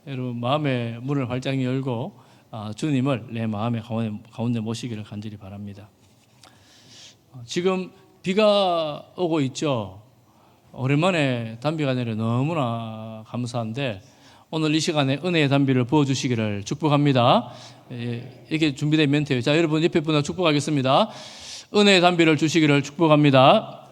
여러분 마음의 문을 활짝 열고 주님을 내 마음의 가운데 모시기를 간절히 바랍니다. 지금 비가 오고 있죠. 오랜만에 단비가 내려 너무나 감사한데 오늘 이 시간에 은혜의 단비를 부어주시기를 축복합니다. 이게 준비된 멘트예요. 자, 여러분 옆에 분을 축복하겠습니다. 은혜의 단비를 주시기를 축복합니다.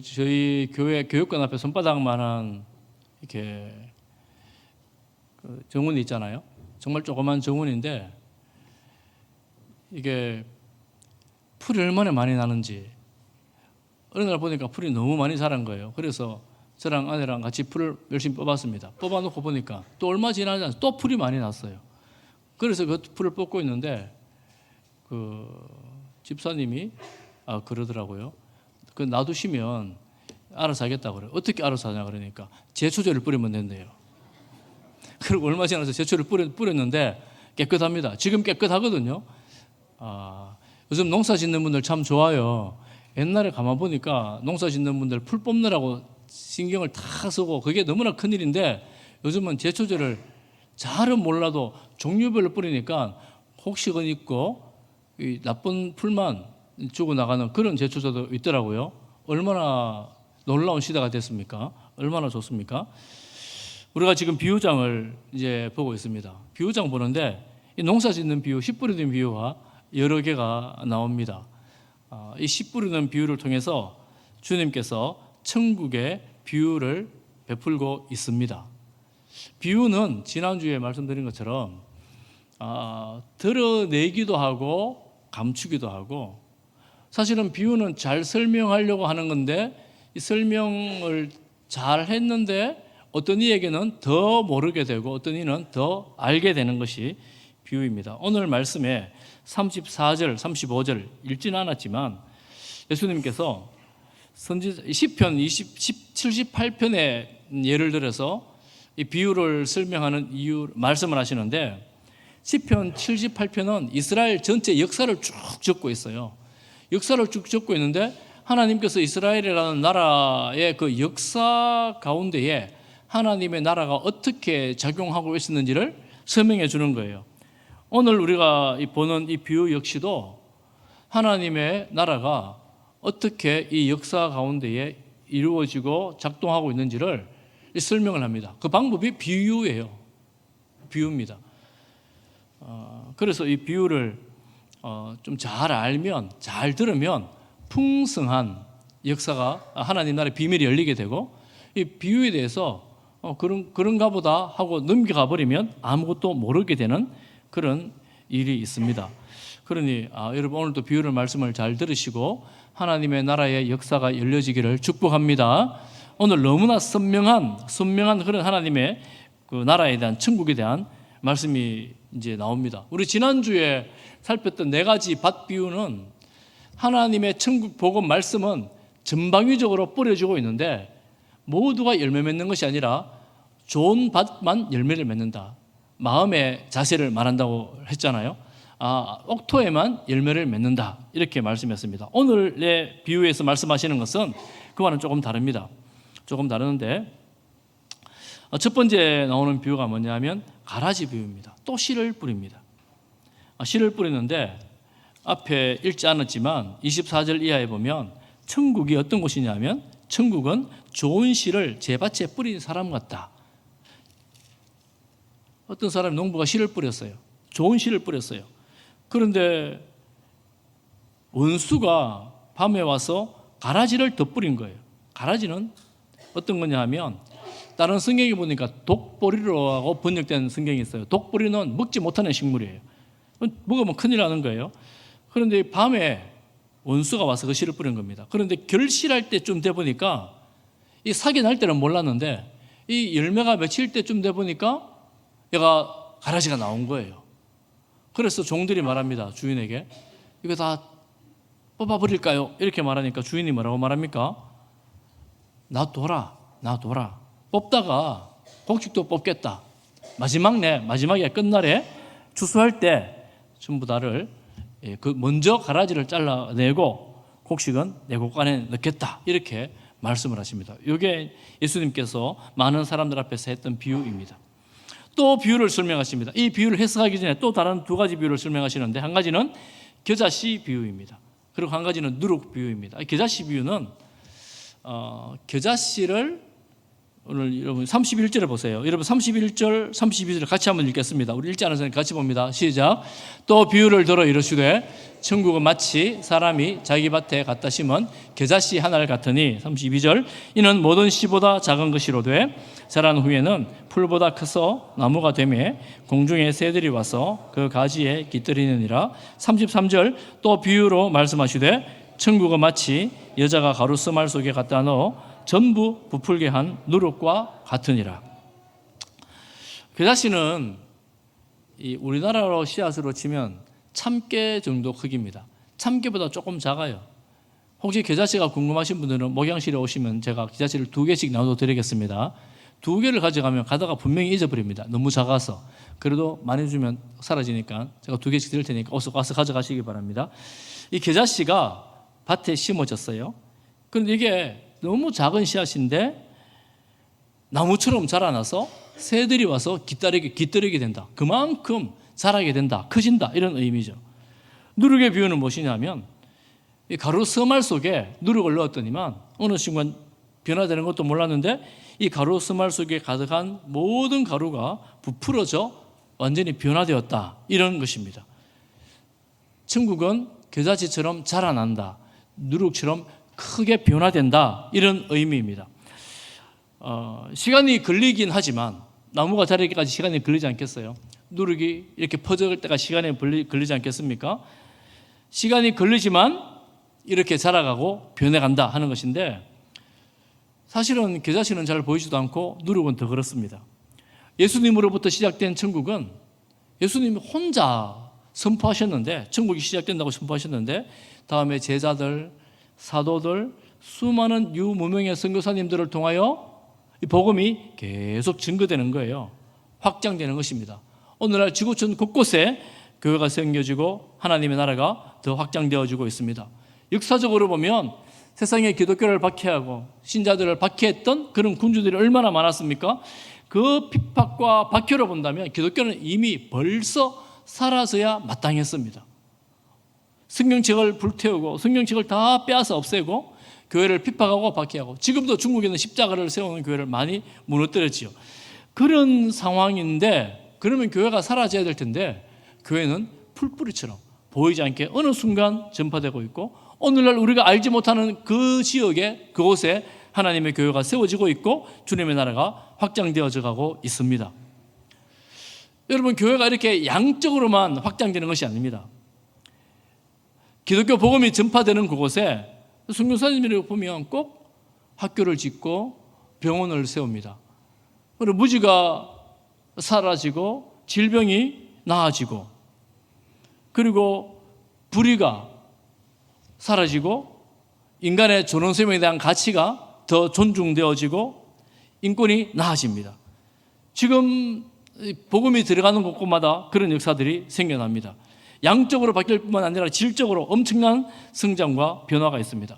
저희 교회 교육관 앞에 손바닥만한 이렇게 정원이 있잖아요. 정말 조그만 정원인데 이게 풀이 얼마나 많이 나는지 어느 날 보니까 풀이 너무 많이 자란 거예요. 그래서 저랑 아내랑 같이 풀을 열심히 뽑았습니다. 뽑아놓고 보니까 또 얼마 지나지 않아서 또 풀이 많이 났어요. 그래서 그 풀을 뽑고 있는데 그 집사님이 그러더라고요. 그 놔두시면 알아서 하겠다고 그래요. 어떻게 알아서 하냐 그러니까 제초제를 뿌리면 된대요. 그리고 얼마 지나서 제초를 뿌렸는데 깨끗합니다. 지금 깨끗하거든요. 요즘 농사 짓는 분들 참 좋아요. 옛날에 가만 보니까 농사 짓는 분들 풀 뽑느라고 신경을 다 쓰고 그게 너무나 큰일인데 요즘은 제초제를 잘은 몰라도 종류별로 뿌리니까 혹시건 있고 이 나쁜 풀만 죽어나가는 그런 제초제도 있더라고요. 얼마나 놀라운 시대가 됐습니까? 얼마나 좋습니까? 우리가 지금 비유장을 이제 보고 있습니다. 비유장 보는데 이 농사 짓는 비유, 씨 뿌리는 비유가 여러 개가 나옵니다. 이 씨 뿌리는 비유를 통해서 주님께서 천국의 비유를 베풀고 있습니다. 비유는 지난주에 말씀드린 것처럼 드러내기도 하고 감추기도 하고 사실은 비유는 잘 설명하려고 하는 건데 이 설명을 잘 했는데 어떤 이에게는 더 모르게 되고 어떤 이는 더 알게 되는 것이 비유입니다. 오늘 말씀에 34절, 35절 읽지는 않았지만 예수님께서 시편 78편의 예를 들어서 이 비유를 설명하는 이유 말씀을 하시는데 시편 78편은 이스라엘 전체 역사를 쭉 적고 있어요. 역사를 쭉 적고 있는데 하나님께서 이스라엘이라는 나라의 그 역사 가운데에 하나님의 나라가 어떻게 작용하고 있었는지를 설명해 주는 거예요. 오늘 우리가 보는 이 비유 역시도 하나님의 나라가 어떻게 이 역사 가운데에 이루어지고 작동하고 있는지를 설명을 합니다. 그 방법이 비유예요. 비유입니다. 그래서 이 비유를 좀 잘 알면, 잘 들으면 풍성한 역사가 하나님 나라의 비밀이 열리게 되고 이 비유에 대해서 그런가 보다 하고 넘겨가 버리면 아무것도 모르게 되는 그런 일이 있습니다. 그러니 여러분 오늘도 비유를 말씀을 잘 들으시고 하나님의 나라의 역사가 열려지기를 축복합니다. 오늘 너무나 선명한 그런 하나님의 그 나라에 대한 천국에 대한 말씀이 이제 나옵니다. 우리 지난주에 살폈던 4가지 밭 비유는 하나님의 천국 복음 말씀은 전방위적으로 뿌려지고 있는데 모두가 열매 맺는 것이 아니라 좋은 밭만 열매를 맺는다. 마음의 자세를 말한다고 했잖아요. 옥토에만 열매를 맺는다. 이렇게 말씀했습니다. 오늘의 비유에서 말씀하시는 것은 그와는 조금 다릅니다. 조금 다르는데 첫 번째 나오는 비유가 뭐냐면 가라지 비유입니다. 또 씨를 뿌립니다. 씨를 뿌리는데 앞에 읽지 않았지만 24절 이하에 보면 천국이 어떤 곳이냐면 천국은 좋은 씨를 제 밭에 뿌린 사람 같다. 어떤 사람이 농부가 씨를 뿌렸어요. 좋은 씨를 뿌렸어요. 그런데 원수가 밤에 와서 가라지를 더 뿌린 거예요. 가라지는 어떤 거냐 하면 다른 성경에 보니까 독보리로라고 번역된 성경이 있어요. 독보리는 먹지 못하는 식물이에요. 먹으면 큰일 나는 거예요. 그런데 밤에 원수가 와서 그 씨를 뿌린 겁니다. 그런데 결실할 때쯤 돼 보니까 이 사기 날 때는 몰랐는데 이 열매가 맺힐 때쯤 돼 보니까 얘가 가라지가 나온 거예요. 그래서 종들이 말합니다. 주인에게 이거 다 뽑아버릴까요? 이렇게 말하니까 주인이 뭐라고 말합니까? 놔둬라. 뽑다가 곡식도 뽑겠다. 마지막에 끝날에 추수할 때 전부 다를 그 먼저 가라지를 잘라내고 곡식은 내 곡간에 넣겠다 이렇게 말씀을 하십니다. 이게 예수님께서 많은 사람들 앞에서 했던 비유입니다. 또 비유를 설명하십니다. 이 비유를 해석하기 전에 또 다른 두 가지 비유를 설명하시는데 한 가지는 겨자씨 비유입니다. 그리고 한 가지는 누룩 비유입니다. 겨자씨 비유는 겨자씨를 오늘 여러분 31절에 보세요. 여러분 31절, 32절 같이 한번 읽겠습니다. 우리 읽지 않은 사람 같이 봅니다. 시작. 또 비유를 들어 이르시되 천국은 마치 사람이 자기 밭에 갖다 심은 겨자씨 하나를 같으니 32절 이는 모든 씨보다 작은 것이로되 자란 후에는 풀보다 커서 나무가 되매 공중의 새들이 와서 그 가지에 깃들이느니라. 33절 또 비유로 말씀하시되 천국은 마치 여자가 가루 스말 속에 갖다 넣어 전부 부풀게 한 누룩과 같으니라. 겨자씨는 우리나라로 씨앗으로 치면 참깨 정도 크기입니다. 참깨보다 조금 작아요. 혹시 겨자씨가 궁금하신 분들은 목양실에 오시면 제가 겨자씨를 2개씩 나눠 드리겠습니다. 2개를 가져가면 가다가 분명히 잊어버립니다. 너무 작아서. 그래도 많이 주면 사라지니까 제가 2개씩 드릴 테니까 어서 와서 가져가시기 바랍니다. 이 겨자씨가 밭에 심어졌어요. 그런데 이게 너무 작은 씨앗인데 나무처럼 자라나서 새들이 와서 깃들이게 된다. 그만큼 자라게 된다. 커진다. 이런 의미죠. 누룩의 비유는 무엇이냐면 이 가루 스말 속에 누룩을 넣었더니만 어느 순간 변화되는 것도 몰랐는데 이 가루 스말 속에 가득한 모든 가루가 부풀어져 완전히 변화되었다. 이런 것입니다. 천국은 겨자씨처럼 자라난다. 누룩처럼 크게 변화된다. 이런 의미입니다. 시간이 걸리긴 하지만 나무가 자라기까지 시간이 걸리지 않겠어요? 누룩이 이렇게 퍼질 때가 시간이 걸리지 않겠습니까? 시간이 걸리지만 이렇게 자라가고 변해간다 하는 것인데 사실은 겨자씨는 잘 보이지도 않고 누룩은 더 그렇습니다. 예수님으로부터 시작된 천국은 예수님이 혼자 선포하셨는데 천국이 시작된다고 선포하셨는데 다음에 제자들 사도들, 수많은 유무명의 선교사님들을 통하여 이 복음이 계속 증거되는 거예요. 확장되는 것입니다. 오늘날 지구촌 곳곳에 교회가 생겨지고 하나님의 나라가 더 확장되어지고 있습니다. 역사적으로 보면 세상에 기독교를 박해하고 신자들을 박해했던 그런 군주들이 얼마나 많았습니까? 그 핍박과 박해로 본다면 기독교는 이미 벌써 사라져야 마땅했습니다. 성경책을 불태우고 성경책을 다 빼앗아 없애고 교회를 핍박하고 박해하고 지금도 중국에는 십자가를 세우는 교회를 많이 무너뜨렸지요. 그런 상황인데 그러면 교회가 사라져야 될 텐데 교회는 풀뿌리처럼 보이지 않게 어느 순간 전파되고 있고 오늘날 우리가 알지 못하는 그 지역에 그곳에 하나님의 교회가 세워지고 있고 주님의 나라가 확장되어져 가고 있습니다. 여러분 교회가 이렇게 양적으로만 확장되는 것이 아닙니다. 기독교 복음이 전파되는 그곳에 선교사님들이 보면 꼭 학교를 짓고 병원을 세웁니다. 그리고 무지가 사라지고 질병이 나아지고 그리고 불의가 사라지고 인간의 존엄성에 대한 가치가 더 존중되어지고 인권이 나아집니다. 지금 복음이 들어가는 곳곳마다 그런 역사들이 생겨납니다. 양적으로 바뀔 뿐만 아니라 질적으로 엄청난 성장과 변화가 있습니다.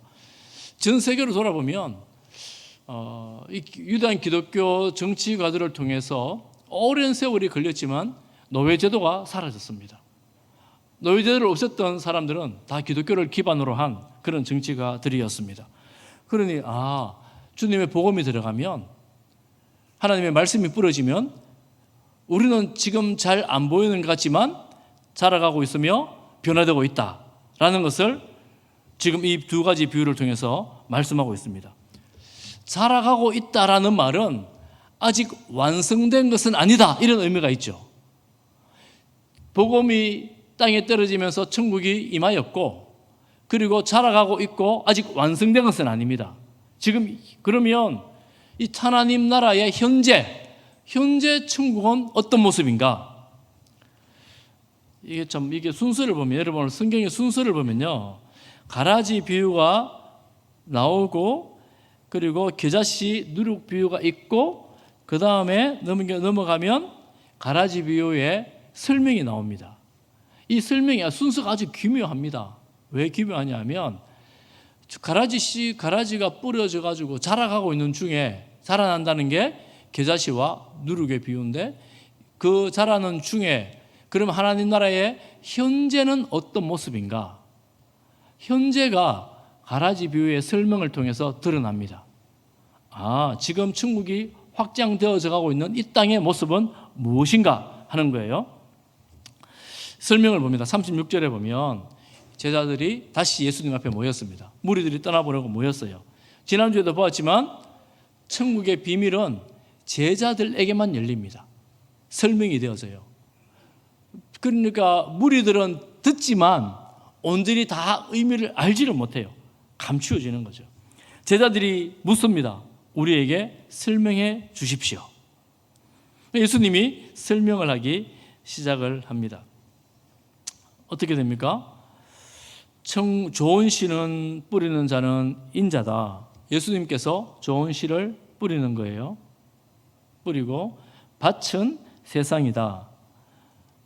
전 세계로 돌아보면 유대인 기독교 정치가들을 통해서 오랜 세월이 걸렸지만 노예제도가 사라졌습니다. 노예제도를 없앴던 사람들은 다 기독교를 기반으로 한 그런 정치가들이었습니다. 그러니 주님의 복음이 들어가면 하나님의 말씀이 뿌려지면 우리는 지금 잘 안 보이는 것 같지만 자라가고 있으며 변화되고 있다라는 것을 지금 이 두 가지 비유를 통해서 말씀하고 있습니다. 자라가고 있다라는 말은 아직 완성된 것은 아니다 이런 의미가 있죠. 복음이 땅에 떨어지면서 천국이 임하였고 그리고 자라가고 있고 아직 완성된 것은 아닙니다. 지금 그러면 이 하나님 나라의 현재 천국은 어떤 모습인가? 이게 순서를 보면 여러분 성경의 순서를 보면요 가라지 비유가 나오고 그리고 겨자씨 누룩 비유가 있고 그 다음에 넘어가면 가라지 비유의 설명이 나옵니다. 이 설명이 순서가 아주 기묘합니다. 왜 기묘하냐면 가라지가 뿌려져 가지고 자라가고 있는 중에 자라난다는 게 겨자씨와 누룩의 비유인데 그 자라는 중에 그럼 하나님 나라의 현재는 어떤 모습인가? 현재가 가라지 비유의 설명을 통해서 드러납니다. 지금 천국이 확장되어져 가고 있는 이 땅의 모습은 무엇인가 하는 거예요. 설명을 봅니다. 36절에 보면 제자들이 다시 예수님 앞에 모였습니다. 무리들이 떠나보려고 모였어요. 지난주에도 보았지만 천국의 비밀은 제자들에게만 열립니다. 설명이 되어져요. 그러니까 무리들은 듣지만 온전히 다 의미를 알지를 못해요. 감추어지는 거죠. 제자들이 묻습니다. 우리에게 설명해 주십시오. 예수님이 설명을 하기 시작을 합니다. 어떻게 됩니까? 좋은 씨는 뿌리는 자는 인자다. 예수님께서 좋은 씨를 뿌리는 거예요. 뿌리고 밭은 세상이다.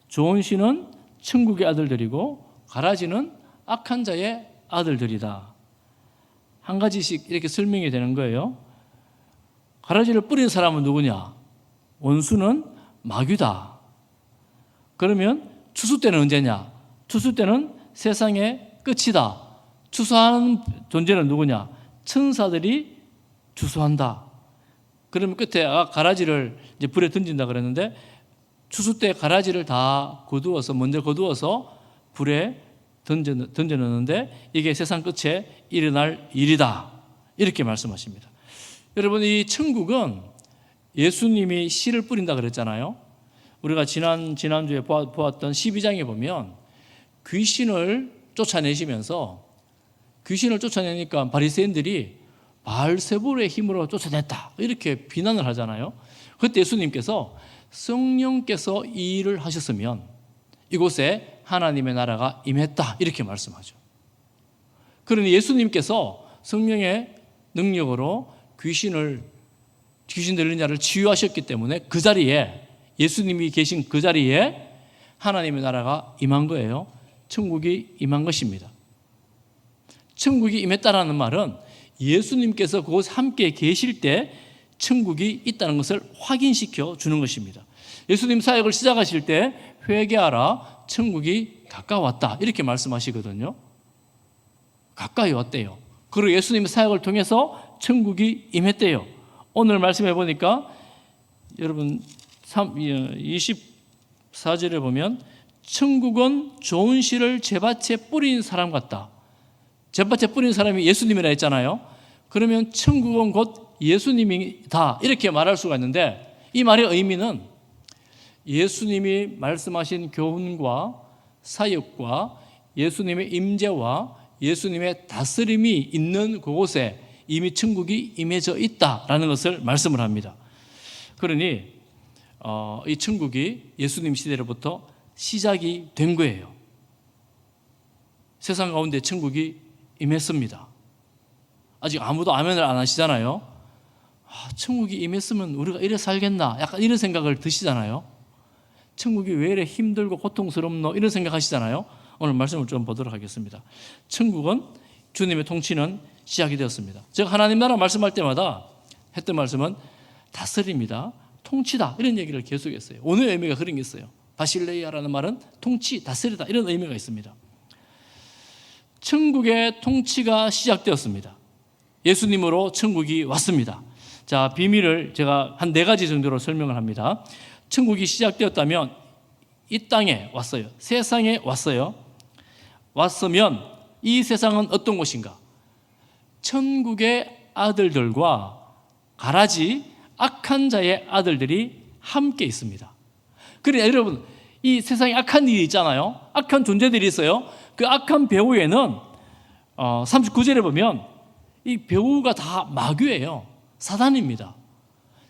좋은 씨는 천국의 아들들이고 가라지는 악한 자의 아들들이다. 한 가지씩 이렇게 설명이 되는 거예요. 가라지를 뿌린 사람은 누구냐? 원수는 마귀다. 그러면 추수 때는 언제냐? 추수 때는 세상의 끝이다. 추수하는 존재는 누구냐? 천사들이 추수한다. 그러면 끝에 가라지를 이제 불에 던진다 그랬는데 추수 때 가라지를 다 먼저 거두어서 불에 던져놓는데 이게 세상 끝에 일어날 일이다. 이렇게 말씀하십니다. 여러분, 이 천국은 예수님이 씨를 뿌린다 그랬잖아요. 우리가 지난주에 보았던 12장에 보면 귀신을 쫓아내시면서 귀신을 쫓아내니까 바리새인들이 바알세불의 힘으로 쫓아냈다 이렇게 비난을 하잖아요. 그때 예수님께서 성령께서 이 일을 하셨으면 이곳에 하나님의 나라가 임했다 이렇게 말씀하죠. 그러니 예수님께서 성령의 능력으로 귀신 들린 자를 치유하셨기 때문에 그 자리에 예수님이 계신 그 자리에 하나님의 나라가 임한 거예요. 천국이 임한 것입니다. 천국이 임했다라는 말은 예수님께서 그곳에 함께 계실 때 천국이 있다는 것을 확인시켜 주는 것입니다. 예수님 사역을 시작하실 때 회개하라, 천국이 가까웠다 이렇게 말씀하시거든요. 가까이 왔대요. 그리고 예수님의 사역을 통해서 천국이 임했대요. 오늘 말씀해 보니까 여러분 24절에 보면 천국은 좋은 씨를 제밭에 뿌린 사람 같다. 제밭에 뿌린 사람이 예수님이라 했잖아요. 그러면 천국은 곧 예수님이다 이렇게 말할 수가 있는데 이 말의 의미는 예수님이 말씀하신 교훈과 사역과 예수님의 임재와 예수님의 다스림이 있는 그곳에 이미 천국이 임해져 있다라는 것을 말씀을 합니다. 그러니 이 천국이 예수님 시대로부터 시작이 된 거예요. 세상 가운데 천국이 임했습니다. 아직 아무도 아멘을 안 하시잖아요. 천국이 임했으면 우리가 이래 살겠나 약간 이런 생각을 드시잖아요. 천국이 왜 이래 힘들고 고통스럽노 이런 생각하시잖아요. 오늘 말씀을 좀 보도록 하겠습니다. 천국은 주님의 통치는 시작이 되었습니다. 제가 하나님 나라 말씀할 때마다 했던 말씀은 다스림이다, 통치다 이런 얘기를 계속했어요. 오늘 의미가 그런 게 있어요. 바실레이아라는 말은 통치, 다스리다 이런 의미가 있습니다. 천국의 통치가 시작되었습니다. 예수님으로 천국이 왔습니다. 자, 비밀을 제가 한 4가지 정도로 설명을 합니다. 천국이 시작되었다면 이 땅에 왔어요. 세상에 왔어요. 왔으면 이 세상은 어떤 곳인가? 천국의 아들들과 가라지 악한 자의 아들들이 함께 있습니다. 그러니까 여러분, 이 세상에 악한 일이 있잖아요. 악한 존재들이 있어요. 그 악한 배후에는 39절에 보면 이 배후가 다 마귀예요. 사단입니다.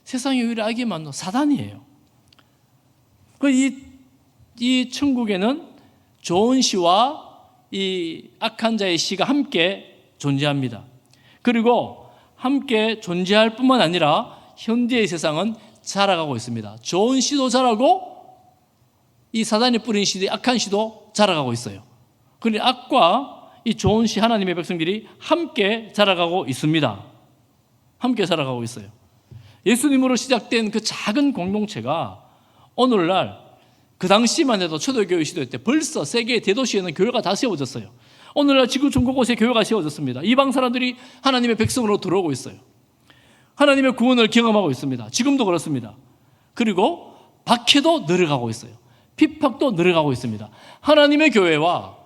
세상에 오히려 악이 많은 사단이에요. 이 천국에는 좋은 씨와 이 악한 자의 씨가 함께 존재합니다. 그리고 함께 존재할 뿐만 아니라 현재의 세상은 자라가고 있습니다. 좋은 씨도 자라고 이 사단이 뿌린 씨도 악한 씨도 자라가고 있어요. 그러니 악과 이 좋은 씨 하나님의 백성들이 함께 자라가고 있습니다. 함께 자라가고 있어요. 예수님으로 시작된 그 작은 공동체가 오늘날 그 당시만 해도 초대교회 시대 때 벌써 세계 대도시에는 교회가 다 세워졌어요. 오늘날 지구 전 곳곳에 교회가 세워졌습니다. 이방 사람들이 하나님의 백성으로 들어오고 있어요. 하나님의 구원을 경험하고 있습니다. 지금도 그렇습니다. 그리고 박해도 늘어가고 있어요. 핍박도 늘어가고 있습니다. 하나님의 교회와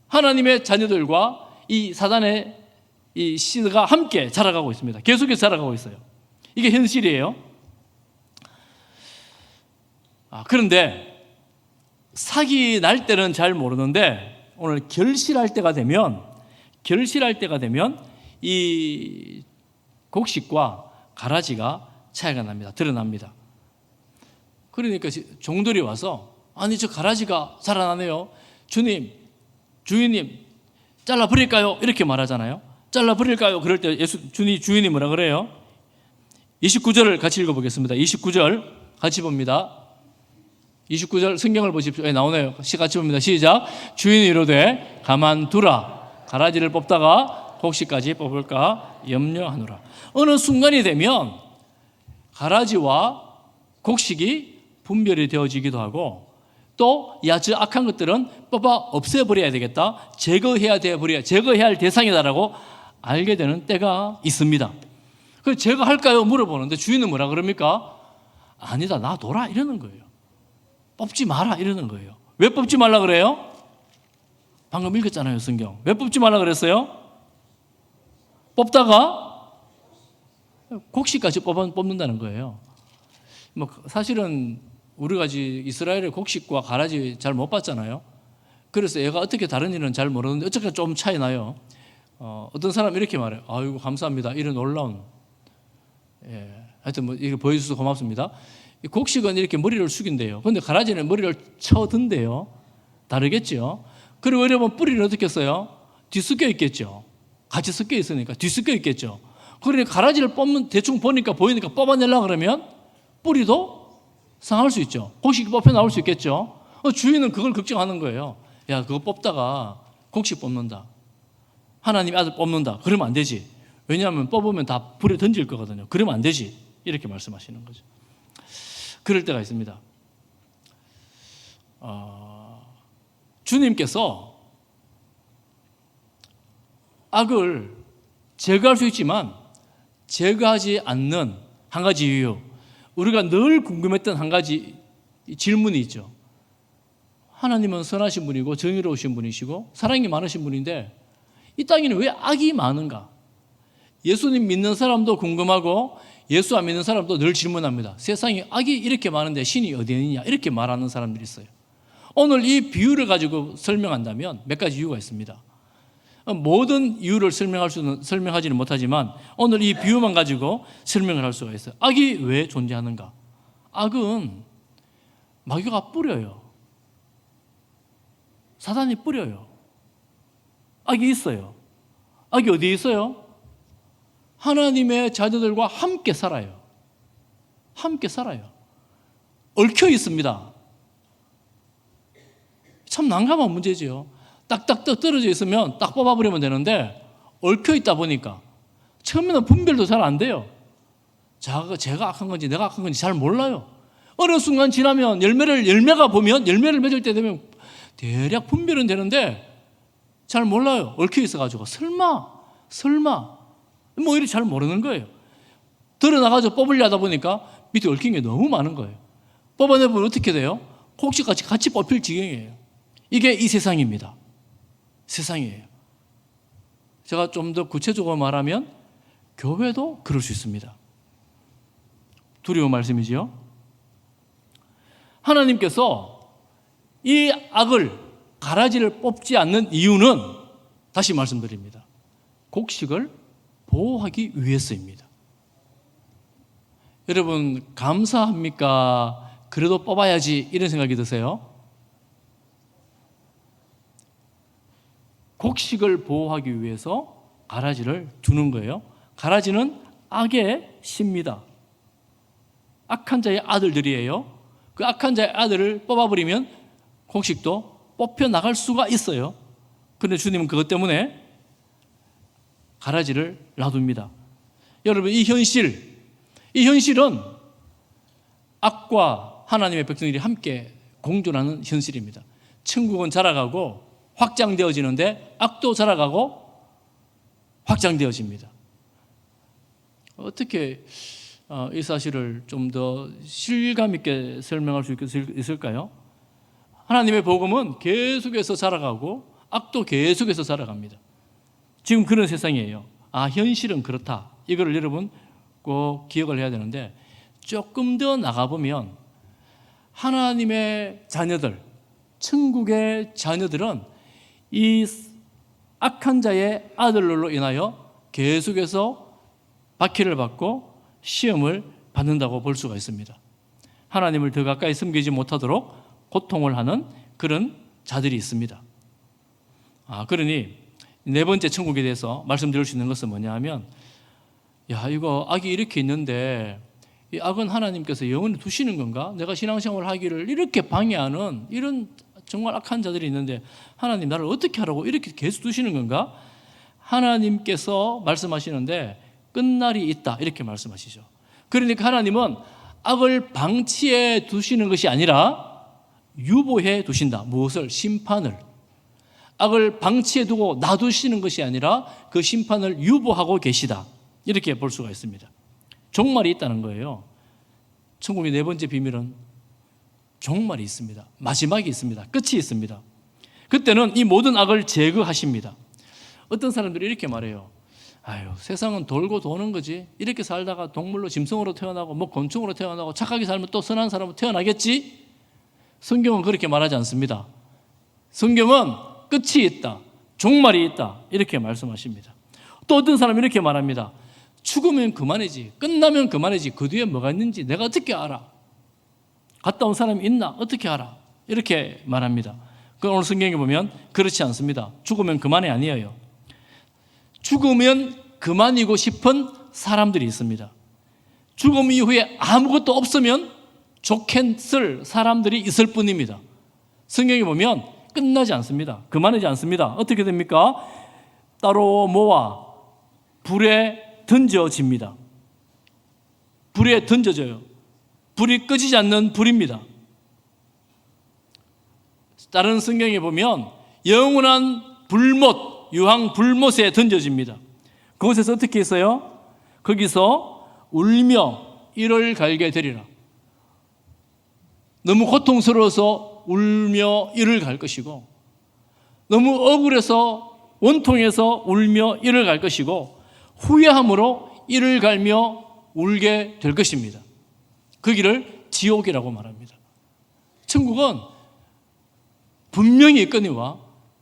하나님의 자녀들과 이 사단의 이 씨가 함께 자라가고 있습니다. 계속해서 자라가고 있어요. 이게 현실이에요. 그런데 사기 날 때는 잘 모르는데 오늘 결실할 때가 되면 이 곡식과 가라지가 차이가 납니다. 드러납니다. 그러니까 종들이 와서 아니 저 가라지가 자라나네요. 주인님 잘라버릴까요? 이렇게 말하잖아요. 잘라버릴까요? 그럴 때 주인이 뭐라 그래요? 29절을 같이 읽어보겠습니다. 29절 같이 봅니다. 29절 성경을 보십시오. 나오네요. 같이 봅니다. 시작. 주인이 이르되 가만두라. 가라지를 뽑다가 곡식까지 뽑을까 염려하노라. 어느 순간이 되면 가라지와 곡식이 분별이 되어지기도 하고 또 저 악한 것들은 뽑아 없애버려야 되겠다. 제거해야 할 대상이다라고 알게 되는 때가 있습니다. 그래서 제거할까요? 물어보는데 주인은 뭐라 그럽니까? 아니다, 놔둬라 이러는 거예요. 뽑지 마라 이러는 거예요. 왜 뽑지 말라 그래요? 방금 읽었잖아요, 성경. 왜 뽑지 말라 그랬어요? 뽑다가 곡식까지 뽑는다는 거예요. 사실은 우리가 이스라엘의 곡식과 가라지 잘 못 봤잖아요. 그래서 얘가 어떻게 다른 일은 잘 모르는데 어쩌니까 좀 차이 나요. 어떤 사람이 이렇게 말해요. 아이고 감사합니다. 이런 놀라운. 하여튼 이거 보여주셔서 고맙습니다. 곡식은 이렇게 머리를 숙인대요. 그런데 가라지는 머리를 쳐든대요. 다르겠죠. 그리고 여러분 뿌리는 어떻게 써요? 뒤섞여 있겠죠. 같이 섞여 있으니까 뒤섞여 있겠죠. 그러니까 가라지를 대충 보니까 뽑아내려고 그러면 뿌리도 상할 수 있죠. 곡식이 뽑혀 나올 수 있겠죠. 주인은 그걸 걱정하는 거예요. 야, 그거 뽑다가 곡식 뽑는다. 하나님의 아들 뽑는다. 그러면 안 되지. 왜냐하면 뽑으면 다 불에 던질 거거든요. 그러면 안 되지. 이렇게 말씀하시는 거죠. 그럴 때가 있습니다. 주님께서 악을 제거할 수 있지만 제거하지 않는 한 가지 이유, 우리가 늘 궁금했던 한 가지 질문이 있죠. 하나님은 선하신 분이고 정의로우신 분이시고 사랑이 많으신 분인데 이 땅에는 왜 악이 많은가? 예수님 믿는 사람도 궁금하고 예수 안 믿는 사람도 늘 질문합니다. 세상에 악이 이렇게 많은데 신이 어디 있느냐? 이렇게 말하는 사람들이 있어요. 오늘 이 비유를 가지고 설명한다면 몇 가지 이유가 있습니다. 모든 이유를 설명하지는 못하지만 오늘 이 비유만 가지고 설명을 할 수가 있어요. 악이 왜 존재하는가? 악은 마귀가 뿌려요. 사단이 뿌려요. 악이 있어요. 악이 어디에 있어요? 하나님의 자녀들과 함께 살아요. 함께 살아요. 얽혀 있습니다. 참 난감한 문제지요. 딱딱 떨어져 있으면 딱 뽑아버리면 되는데 얽혀 있다 보니까 처음에는 분별도 잘 안 돼요. 제가 악한 건지 내가 악한 건지 잘 몰라요. 어느 순간 지나면 열매가 보면 열매를 맺을 때 되면 대략 분별은 되는데 잘 몰라요. 얽혀 있어가지고 설마 뭐 이리 잘 모르는 거예요. 드러나가지고 뽑으려 하다 보니까 밑에 얽힌 게 너무 많은 거예요. 뽑아내보면 어떻게 돼요? 곡식같이 같이 뽑힐 지경이에요. 이게 이 세상입니다. 세상이에요. 제가 좀 더 구체적으로 말하면 교회도 그럴 수 있습니다. 두려운 말씀이지요. 하나님께서 이 악을 가라지를 뽑지 않는 이유는 다시 말씀드립니다. 곡식을 보호하기 위해서입니다. 여러분 감사합니까? 그래도 뽑아야지 이런 생각이 드세요? 곡식을 보호하기 위해서 가라지를 두는 거예요. 가라지는 악의 씨입니다. 악한 자의 아들들이에요. 그 악한 자의 아들을 뽑아버리면 곡식도 뽑혀 나갈 수가 있어요. 그런데 주님은 그것 때문에 가라지를 놔둡니다. 여러분, 이 현실은 악과 하나님의 백성들이 함께 공존하는 현실입니다. 천국은 자라가고 확장되어지는데 악도 자라가고 확장되어집니다. 어떻게 이 사실을 좀 더 실감 있게 설명할 수 있을까요? 하나님의 복음은 계속해서 자라가고 악도 계속해서 자라갑니다. 지금 그런 세상이에요. 현실은 그렇다. 이거를 여러분 꼭 기억을 해야 되는데, 조금 더 나가보면 하나님의 자녀들, 천국의 자녀들은 이 악한 자의 아들로 인하여 계속해서 박해를 받고 시험을 받는다고 볼 수가 있습니다. 하나님을 더 가까이 섬기지 못하도록 고통을 하는 그런 자들이 있습니다. 그러니 네 번째 천국에 대해서 말씀드릴 수 있는 것은 뭐냐 하면, 이거 악이 이렇게 있는데 이 악은 하나님께서 영원히 두시는 건가? 내가 신앙생활을 하기를 이렇게 방해하는 이런 정말 악한 자들이 있는데 하나님 나를 어떻게 하라고 이렇게 계속 두시는 건가? 하나님께서 말씀하시는데 끝날이 있다 이렇게 말씀하시죠. 그러니까 하나님은 악을 방치해 두시는 것이 아니라 유보해 두신다. 무엇을? 심판을. 악을 방치해 두고 놔두시는 것이 아니라 그 심판을 유보하고 계시다. 이렇게 볼 수가 있습니다. 종말이 있다는 거예요. 천국의 네 번째 비밀은 종말이 있습니다. 마지막이 있습니다. 끝이 있습니다. 그때는 이 모든 악을 제거하십니다. 어떤 사람들이 이렇게 말해요. 세상은 돌고 도는 거지. 이렇게 살다가 동물로 짐승으로 태어나고 곤충으로 태어나고 착하게 살면 또 선한 사람으로 태어나겠지? 성경은 그렇게 말하지 않습니다. 성경은 끝이 있다. 종말이 있다. 이렇게 말씀하십니다. 또 어떤 사람이 이렇게 말합니다. 죽으면 그만이지. 끝나면 그만이지. 그 뒤에 뭐가 있는지 내가 어떻게 알아? 갔다 온 사람이 있나? 어떻게 알아? 이렇게 말합니다. 오늘 성경에 보면 그렇지 않습니다. 죽으면 그만이 아니에요. 죽으면 그만이고 싶은 사람들이 있습니다. 죽음 이후에 아무것도 없으면 좋겠을 사람들이 있을 뿐입니다. 성경에 보면 끝나지 않습니다. 그만하지 않습니다. 어떻게 됩니까? 따로 모아 불에 던져집니다. 불에 던져져요. 불이 꺼지지 않는 불입니다. 다른 성경에 보면 영원한 불못, 유황 불못에 던져집니다. 그곳에서 어떻게 했어요? 거기서 울며 이를 갈게 되리라. 너무 고통스러워서 울며 이를 갈 것이고, 너무 억울해서 원통해서 울며 이를 갈 것이고, 후회함으로 이를 갈며 울게 될 것입니다. 그 길을 지옥이라고 말합니다. 천국은 분명히 있거니와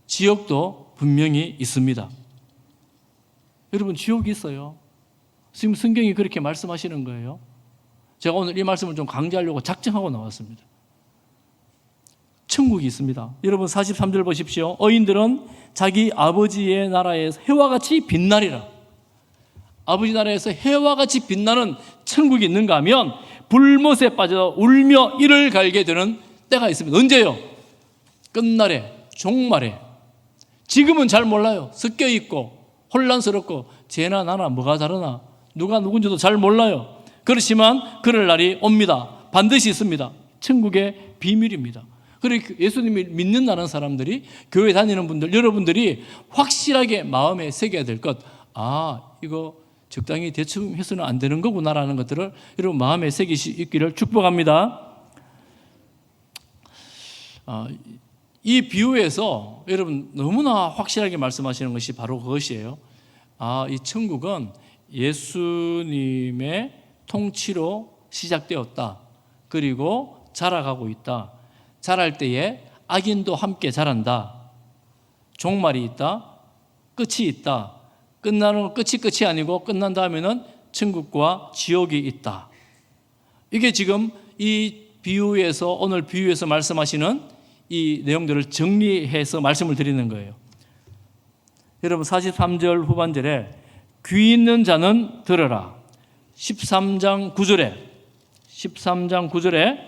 지옥도 분명히 있습니다. 여러분, 지옥이 있어요. 지금 성경이 그렇게 말씀하시는 거예요. 제가 오늘 이 말씀을 좀 강조하려고 작정하고 나왔습니다. 천국이 있습니다. 여러분 43절 보십시오. 어인들은 자기 아버지의 나라에서 해와 같이 빛나리라. 아버지 나라에서 해와 같이 빛나는 천국이 있는가 하면 불못에 빠져 울며 이를 갈게 되는 때가 있습니다. 언제요? 끝날에, 종말에. 지금은 잘 몰라요. 섞여 있고 혼란스럽고 쟤나 나나 뭐가 다르나 누가 누군지도 잘 몰라요. 그렇지만 그럴 날이 옵니다. 반드시 있습니다. 천국의 비밀입니다. 그리고 예수님을 믿는다는 사람들이, 교회 다니는 분들, 여러분들이 확실하게 마음에 새겨야 될 것, 이거 적당히 대충 해서는 안 되는 거구나라는 것들을 여러분 마음에 새기시기를 축복합니다. 이 비유에서 여러분 너무나 확실하게 말씀하시는 것이 바로 그것이에요. 이 천국은 예수님의 통치로 시작되었다. 그리고 자라가고 있다. 자랄 때에 악인도 함께 자란다. 종말이 있다. 끝이 있다. 끝나는 끝이 아니고 끝난 다음에는 천국과 지옥이 있다. 이게 지금 이 비유에서, 오늘 비유에서 말씀하시는 이 내용들을 정리해서 말씀을 드리는 거예요. 여러분 43절 후반절에 귀 있는 자는 들으라. 13장 9절에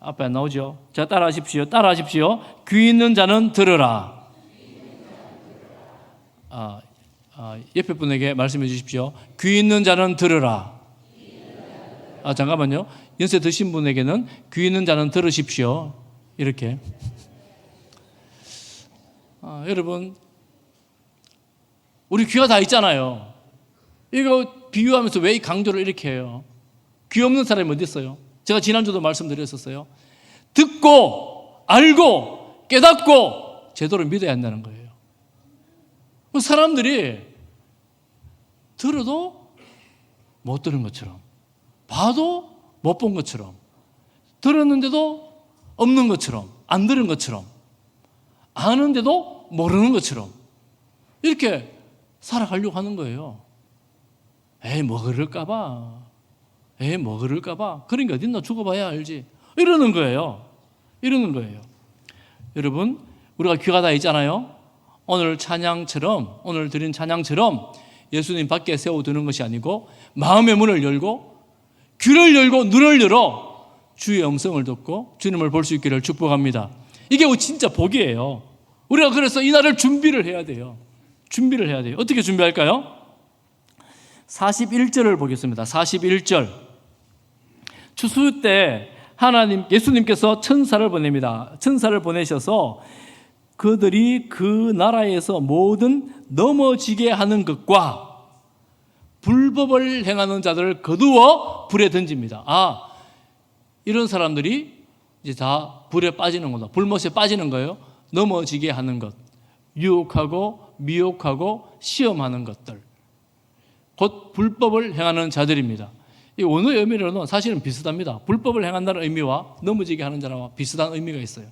앞에 안 나오죠? 자, 따라하십시오. 따라하십시오. 귀 있는 자는 들으라. 옆에 분에게 말씀해 주십시오. 귀 있는 자는 들으라. 잠깐만요. 연세 드신 분에게는 귀 있는 자는 들으십시오. 이렇게. 여러분, 우리 귀가 다 있잖아요. 이거 비유하면서 왜 이 강조를 이렇게 해요? 귀 없는 사람이 어디 있어요? 제가 지난주도 말씀드렸었어요. 듣고 알고 깨닫고 제대로 믿어야 한다는 거예요. 사람들이 들어도 못 들은 것처럼, 봐도 못 본 것처럼, 들었는데도 없는 것처럼, 안 들은 것처럼, 아는데도 모르는 것처럼 이렇게 살아가려고 하는 거예요. 에이, 뭐 그럴까봐. 에이, 뭐 그럴까봐. 그런 게 어딨나, 죽어봐야 알지. 이러는 거예요. 이러는 거예요. 여러분, 우리가 귀가 다 있잖아요. 오늘 찬양처럼, 오늘 드린 찬양처럼 예수님 밖에 세워두는 것이 아니고 마음의 문을 열고 귀를 열고 눈을 열어 주의 음성을 듣고 주님을 볼 수 있기를 축복합니다. 이게 진짜 복이에요. 우리가 그래서 이 날을 준비를 해야 돼요. 준비를 해야 돼요. 어떻게 준비할까요? 41절을 보겠습니다. 41절. 추수 때 예수님께서 천사를 보냅니다. 천사를 보내셔서 그들이 그 나라에서 모든 넘어지게 하는 것과 불법을 행하는 자들을 거두어 불에 던집니다. 이런 사람들이 이제 다 불에 빠지는 거다. 불못에 빠지는 거예요. 넘어지게 하는 것, 유혹하고 미혹하고 시험하는 것들, 곧 불법을 행하는 자들입니다. 이 원어의 의미로는 사실은 비슷합니다. 불법을 행한다는 의미와 넘어지게 하는 자와 비슷한 의미가 있어요.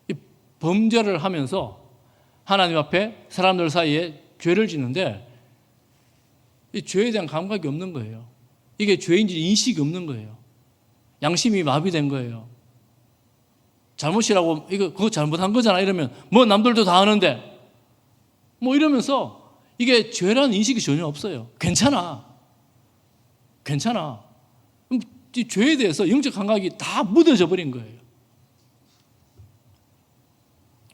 이 범죄를 하면서 하나님 앞에 사람들 사이에 죄를 짓는데 이 죄에 대한 감각이 없는 거예요. 이게 죄인지 인식이 없는 거예요. 양심이 마비된 거예요. 잘못이라고 그거 잘못한 거잖아 이러면 뭐 남들도 다 아는데 뭐 이러면서 이게 죄라는 인식이 전혀 없어요. 괜찮아. 이 죄에 대해서 영적 감각이 다 묻어져 버린 거예요.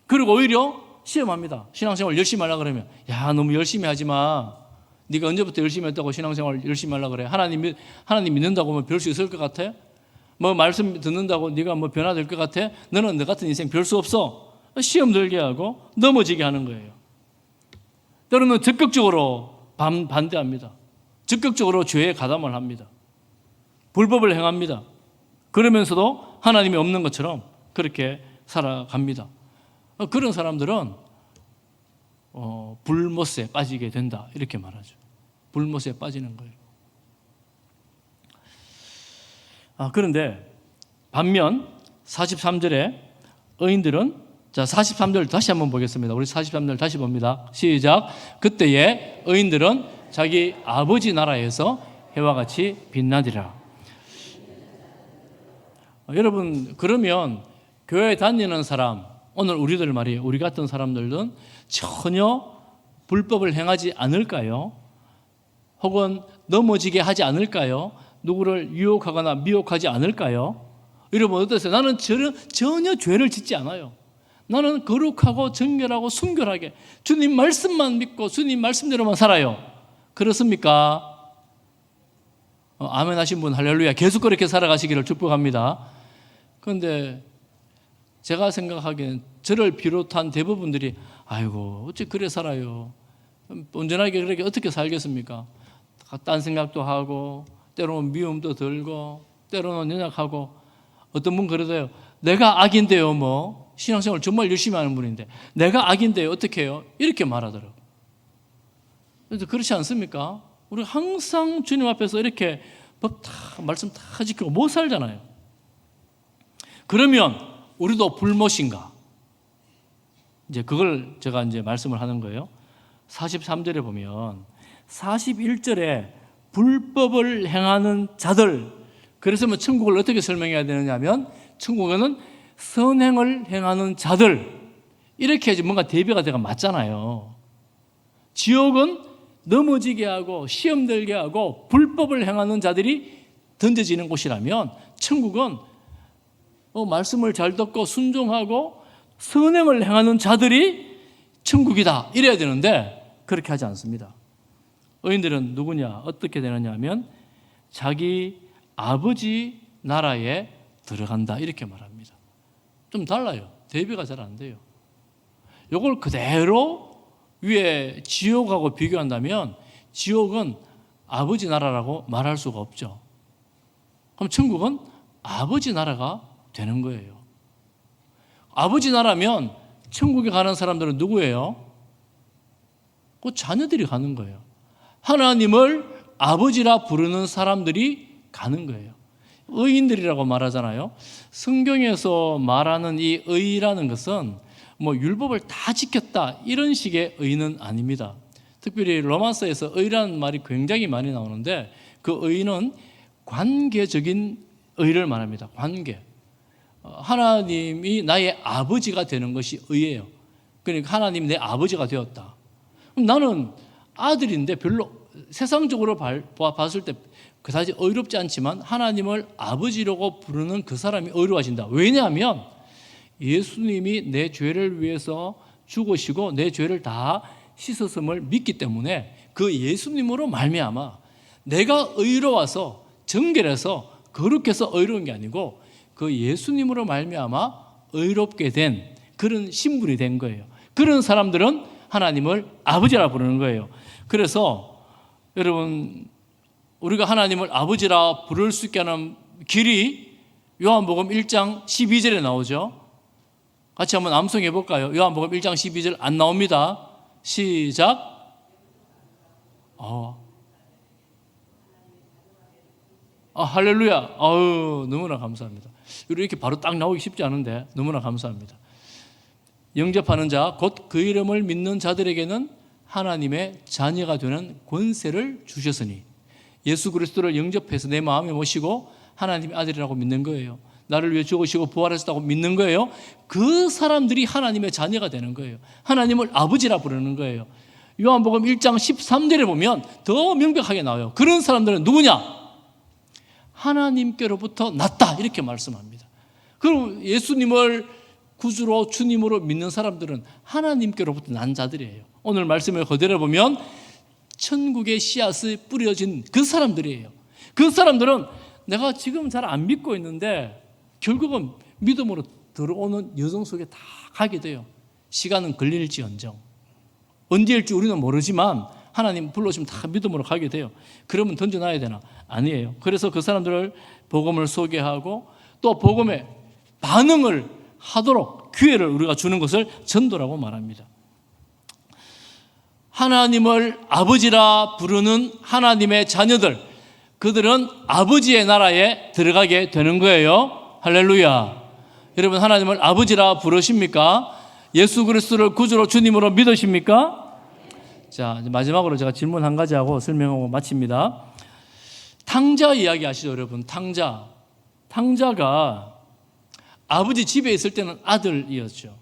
그리고 오히려 시험합니다. 신앙생활 열심히 하려고 그러면 야, 너무 열심히 하지 마. 네가 언제부터 열심히 했다고 신앙생활 열심히 하려고 그래. 하나님 믿는다고 뭐 별 수 있을 것 같아? 뭐 말씀 듣는다고 네가 뭐 변화될 것 같아? 너는 너 같은 인생 별 수 없어. 시험 들게 하고 넘어지게 하는 거예요. 때로는 적극적으로 반대합니다. 적극적으로 죄에 가담을 합니다. 불법을 행합니다. 그러면서도 하나님이 없는 것처럼 그렇게 살아갑니다. 그런 사람들은 불못에 빠지게 된다 이렇게 말하죠. 불못에 빠지는 거예요. 그런데 반면 43절에 의인들은, 자 43절 다시 한번 보겠습니다. 우리 43절 다시 봅니다. 시작. 그때에 의인들은 자기 아버지 나라에서 해와 같이 빛나리라. 여러분, 그러면 교회 다니는 사람, 오늘 우리들 말이에요. 우리 같은 사람들은 전혀 불법을 행하지 않을까요? 혹은 넘어지게 하지 않을까요? 누구를 유혹하거나 미혹하지 않을까요? 여러분 어떠세요? 나는 전혀 죄를 짓지 않아요. 나는 거룩하고 정결하고 순결하게 주님 말씀만 믿고 주님 말씀대로만 살아요. 그렇습니까? 아멘 하신 분 할렐루야. 계속 그렇게 살아가시기를 축복합니다. 그런데 제가 생각하기엔 저를 비롯한 대부분들이 아이고 어찌 그래 살아요. 온전하게 그렇게 어떻게 살겠습니까? 딴 생각도 하고 때로는 미움도 들고 때로는 연약하고 어떤 분 그러대요. 내가 악인데요 뭐 신앙생활 정말 열심히 하는 분인데 내가 악인데요 어떻게 해요? 이렇게 말하더라고요. 그래서 그렇지 않습니까? 우리 항상 주님 앞에서 이렇게 법 다 말씀 다 지키고 못 살잖아요. 그러면 우리도 불못인가? 이제 그걸 제가 이제 말씀을 하는 거예요. 43절에 보면 41절에 불법을 행하는 자들, 그래서 뭐 천국을 어떻게 설명해야 되느냐 하면 천국에는 선행을 행하는 자들 이렇게 해야지 뭔가 대비가 돼가 맞잖아요. 지옥은 넘어지게 하고 시험 들게 하고 불법을 행하는 자들이 던져지는 곳이라면 천국은 말씀을 잘 듣고 순종하고 선행을 행하는 자들이 천국이다 이래야 되는데 그렇게 하지 않습니다. 의인들은 누구냐? 어떻게 되느냐 하면 자기 아버지 나라에 들어간다 이렇게 말합니다. 좀 달라요. 대비가 잘 안 돼요. 이걸 그대로 위에 지옥하고 비교한다면 지옥은 아버지 나라라고 말할 수가 없죠. 그럼 천국은 아버지 나라가 되는 거예요. 아버지 나라면 천국에 가는 사람들은 누구예요? 그 자녀들이 가는 거예요. 하나님을 아버지라 부르는 사람들이 가는 거예요. 의인들이라고 말하잖아요. 성경에서 말하는 이 의라는 것은 뭐 율법을 다 지켰다 이런 식의 의는 아닙니다. 특별히 로마서에서 의라는 말이 굉장히 많이 나오는데 그 의는 관계적인 의를 말합니다. 관계. 하나님이 나의 아버지가 되는 것이 의예요. 그러니까 하나님이 내 아버지가 되었다. 그럼 나는 아들인데 별로 세상적으로 봤을 때 그다지 의롭지 않지만 하나님을 아버지라고 부르는 그 사람이 의로워진다. 왜냐하면 예수님이 내 죄를 위해서 죽으시고 내 죄를 다 씻었음을 믿기 때문에 그 예수님으로 말미암아 내가 의로워서 정결해서 거룩해서 의로운 게 아니고 그 예수님으로 말미암아 의롭게 된 그런 신분이 된 거예요. 그런 사람들은 하나님을 아버지라 부르는 거예요. 그래서 여러분 우리가 하나님을 아버지라 부를 수 있게 하는 길이 요한복음 1장 12절에 나오죠. 같이 한번 암송해 볼까요? 요한복음 1장 12절 안 나옵니다. 시작. 할렐루야. 너무나 감사합니다. 이렇게 바로 딱 나오기 쉽지 않은데 너무나 감사합니다. 영접하는 자, 곧 그 이름을 믿는 자들에게는 하나님의 자녀가 되는 권세를 주셨으니 예수 그리스도를 영접해서 내 마음에 모시고 하나님의 아들이라고 믿는 거예요. 나를 위해 죽으시고 부활하셨다고 믿는 거예요. 그 사람들이 하나님의 자녀가 되는 거예요. 하나님을 아버지라 부르는 거예요. 요한복음 1장 13절에 보면 더 명백하게 나와요. 그런 사람들은 누구냐? 하나님께로부터 났다 이렇게 말씀합니다. 그럼 예수님을 구주로 주님으로 믿는 사람들은 하나님께로부터 난 자들이에요. 오늘 말씀을 그대로 보면 천국의 씨앗이 뿌려진 그 사람들이에요. 그 사람들은 내가 지금 잘 안 믿고 있는데 결국은 믿음으로 들어오는 여정 속에 다 가게 돼요. 시간은 걸릴지언정 언제일지 우리는 모르지만 하나님 불러주시면 다 믿음으로 가게 돼요. 그러면 던져놔야 되나? 아니에요. 그래서 그 사람들을 복음을 소개하고 또 복음에 반응을 하도록 기회를 우리가 주는 것을 전도라고 말합니다. 하나님을 아버지라 부르는 하나님의 자녀들, 그들은 아버지의 나라에 들어가게 되는 거예요. 할렐루야. 여러분 하나님을 아버지라 부르십니까? 예수 그리스도를 구주로 주님으로 믿으십니까? 자, 마지막으로 제가 질문 한 가지 하고 설명하고 마칩니다. 탕자 이야기 아시죠, 여러분? 탕자가 아버지 집에 있을 때는 아들이었죠.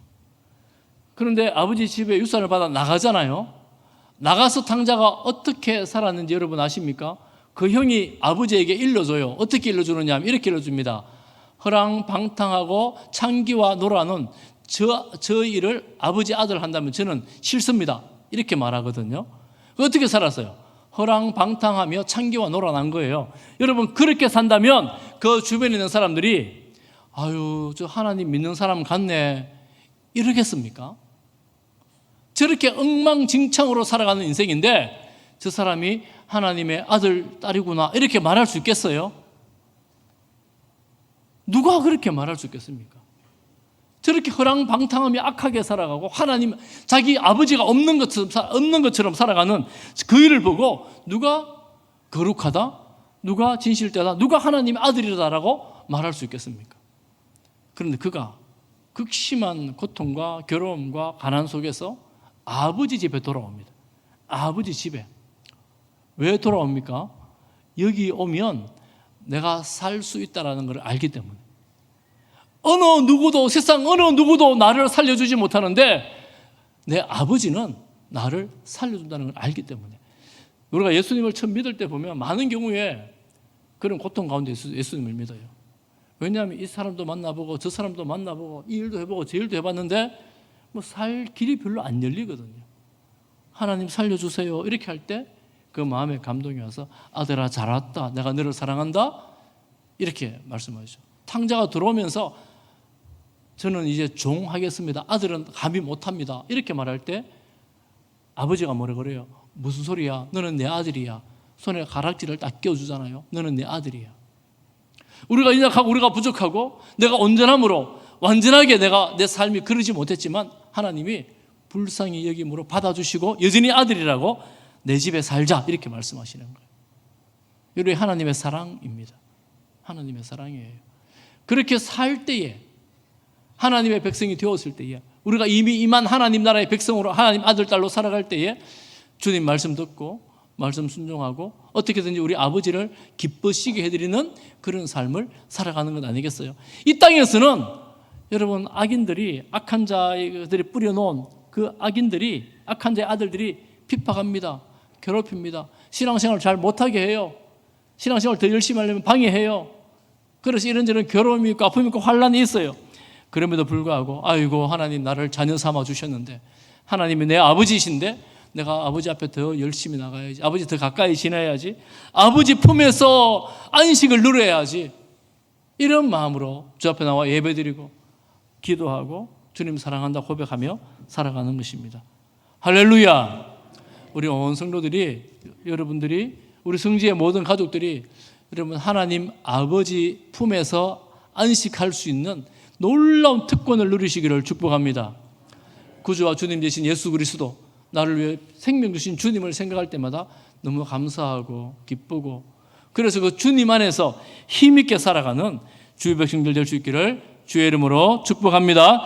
그런데 아버지 집에 유산을 받아 나가잖아요. 나가서 탕자가 어떻게 살았는지 여러분 아십니까? 그 형이 아버지에게 일러줘요. 어떻게 일러주느냐 하면 이렇게 일러줍니다. 허랑방탕하고 창기와 노라는 저 일을 아버지 아들 한다면 저는 싫습니다. 이렇게 말하거든요. 어떻게 살았어요? 허랑방탕하며 창기와 노란한 거예요. 여러분 그렇게 산다면 그 주변에 있는 사람들이 아유 저 하나님 믿는 사람 같네 이러겠습니까? 저렇게 엉망진창으로 살아가는 인생인데 저 사람이 하나님의 아들, 딸이구나 이렇게 말할 수 있겠어요? 누가 그렇게 말할 수 있겠습니까? 저렇게 허랑방탕하며 악하게 살아가고 하나님 자기 아버지가 없는 것처럼 살아가는 그 일을 보고 누가 거룩하다, 누가 진실되다, 누가 하나님의 아들이다라고 말할 수 있겠습니까? 그런데 그가 극심한 고통과 괴로움과 가난 속에서 아버지 집에 돌아옵니다. 아버지 집에. 왜 돌아옵니까? 여기 오면 내가 살 수 있다는 걸 알기 때문에. 세상 어느 누구도 나를 살려주지 못하는데 내 아버지는 나를 살려준다는 걸 알기 때문에. 우리가 예수님을 처음 믿을 때 보면 많은 경우에 그런 고통 가운데 예수님을 믿어요. 왜냐하면 이 사람도 만나보고 저 사람도 만나보고 이 일도 해보고 저 일도 해봤는데 뭐 살 길이 별로 안 열리거든요. 하나님 살려주세요 이렇게 할 때 그 마음에 감동이 와서 아들아 잘 왔다, 내가 너를 사랑한다 이렇게 말씀하시죠. 탕자가 들어오면서 저는 이제 종하겠습니다, 아들은 감히 못합니다 이렇게 말할 때 아버지가 뭐라 그래요? 무슨 소리야, 너는 내 아들이야. 손에 가락지를 딱 끼워주잖아요. 너는 내 아들이야. 우리가 연약하고 우리가 부족하고 내가 온전함으로 완전하게 내가 내 삶이 그러지 못했지만 하나님이 불쌍히 여김으로 받아주시고 여전히 아들이라고 내 집에 살자 이렇게 말씀하시는 거예요. 이게 하나님의 사랑입니다. 하나님의 사랑이에요. 그렇게 살 때에 하나님의 백성이 되었을 때에 우리가 이미 임한 하나님 나라의 백성으로 하나님 아들 딸로 살아갈 때에 주님 말씀 듣고 말씀 순종하고 어떻게든지 우리 아버지를 기쁘시게 해드리는 그런 삶을 살아가는 것 아니겠어요? 이 땅에서는 여러분 악인들이 악한 자들이 뿌려놓은 그 악인들이 악한 자의 아들들이 핍박합니다. 괴롭힙니다. 신앙생활을 잘 못하게 해요. 신앙생활을 더 열심히 하려면 방해해요. 그래서 이런저런 괴로움이 있고 아픔이 있고 환란이 있어요. 그럼에도 불구하고 아이고 하나님 나를 자녀 삼아 주셨는데 하나님이 내 아버지이신데 내가 아버지 앞에 더 열심히 나가야지, 아버지 더 가까이 지내야지, 아버지 품에서 안식을 누려야지, 이런 마음으로 주 앞에 나와 예배드리고 기도하고 주님 사랑한다 고백하며 살아가는 것입니다. 할렐루야. 우리 온 성도들이, 여러분들이, 우리 성지의 모든 가족들이 여러분 하나님 아버지 품에서 안식할 수 있는 놀라운 특권을 누리시기를 축복합니다. 구주와 주님 되신 예수 그리스도, 나를 위해 생명 주신 주님을 생각할 때마다 너무 감사하고 기쁘고, 그래서 그 주님 안에서 힘있게 살아가는 주의 백성들 될 수 있기를 주의 이름으로 축복합니다.